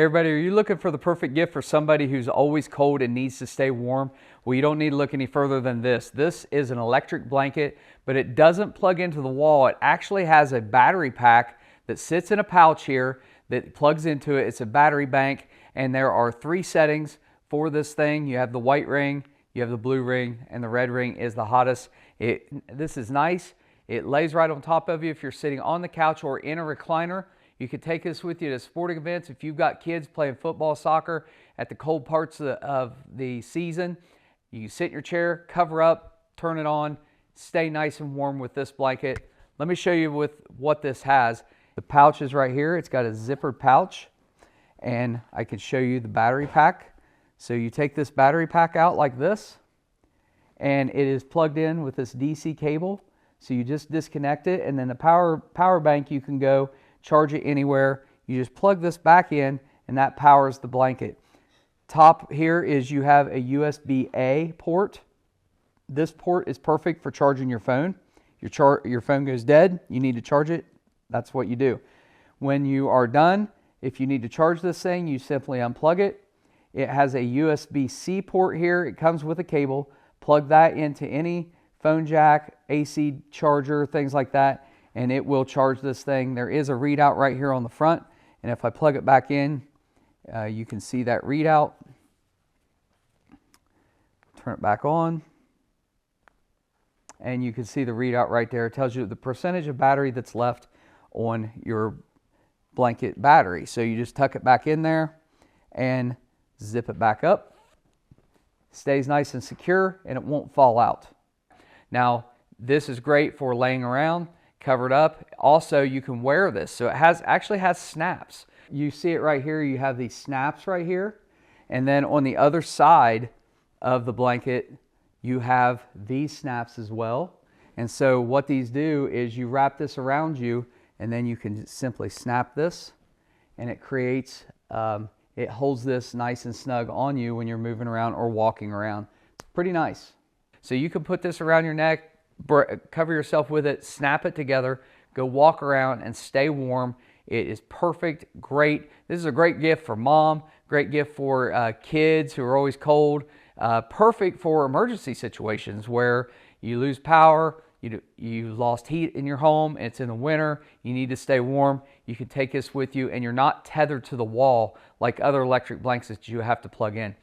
Hey everybody, are you looking for the perfect gift for somebody who's always cold and needs to stay warm? Well, you don't need to look any further than this. This is an electric blanket, but it doesn't plug into the wall. It actually has a battery pack that sits in a pouch here that plugs into it. It's a battery bank, and there are 3 settings for this thing. You have the white ring, you have the blue ring, and the red ring is the hottest. This is nice. It lays right on top of you if you're sitting on the couch or in a recliner. You could take this with you to sporting events. If you've got kids playing football, soccer at the cold parts of the season, you sit in your chair, cover up, turn it on, stay nice and warm with this blanket. Let me show you with what this has. The pouch is right here. It's got a zippered pouch, and I can show you the battery pack. So you take this battery pack out like this, and it is plugged in with this DC cable. So you just disconnect it, and then the power bank, you can go charge it anywhere. You just plug this back in, and that powers the blanket. Top here is you have a USB-A port. This port is perfect for charging your phone. Your phone goes dead, you need to charge it, that's what you do. When you are done, if you need to charge this thing, you simply unplug it. It has a USB-C port here. It comes with a cable. Plug that into any phone jack, AC charger, things like that, and it will charge this thing. There is a readout right here on the front, and if I plug it back in, you can see that readout. Turn it back on, and you can see the readout right there. It tells you the percentage of battery that's left on your blanket battery. So you just tuck it back in there and zip it back up. Stays nice and secure, and it won't fall out. Now, this is great for laying around, covered up. Also, you can wear this. So it actually has snaps. You see it right here. You have these snaps right here. And then on the other side of the blanket, you have these snaps as well. And so what these do is you wrap this around you, and then you can simply snap this, and it creates, it holds this nice and snug on you when you're moving around or walking around. Pretty nice. So you can put this around your neck, cover yourself with it, snap it together, go walk around and stay warm. It is perfect, great. This is a great gift for mom, great gift for kids who are always cold, perfect for emergency situations where you lose power, you lost heat in your home, it's in the winter, you need to stay warm. You can take this with you, and you're not tethered to the wall like other electric blankets that you have to plug in.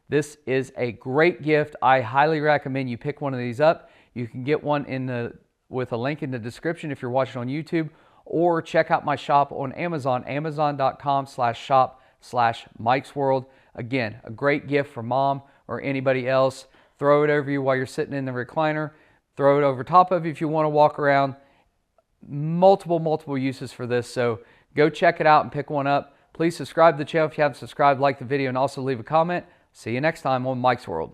This is a great gift. I highly recommend you pick one of these up. You can get one with a link in the description if you're watching on YouTube, or check out my shop on Amazon, amazon.com/shop/MikesWorld. Again, a great gift for mom or anybody else. Throw it over you while you're sitting in the recliner. Throw it over top of you if you want to walk around. Multiple uses for this. So go check it out and pick one up. Please subscribe to the channel if you haven't subscribed, like the video, and also leave a comment. See you next time on Mike's World.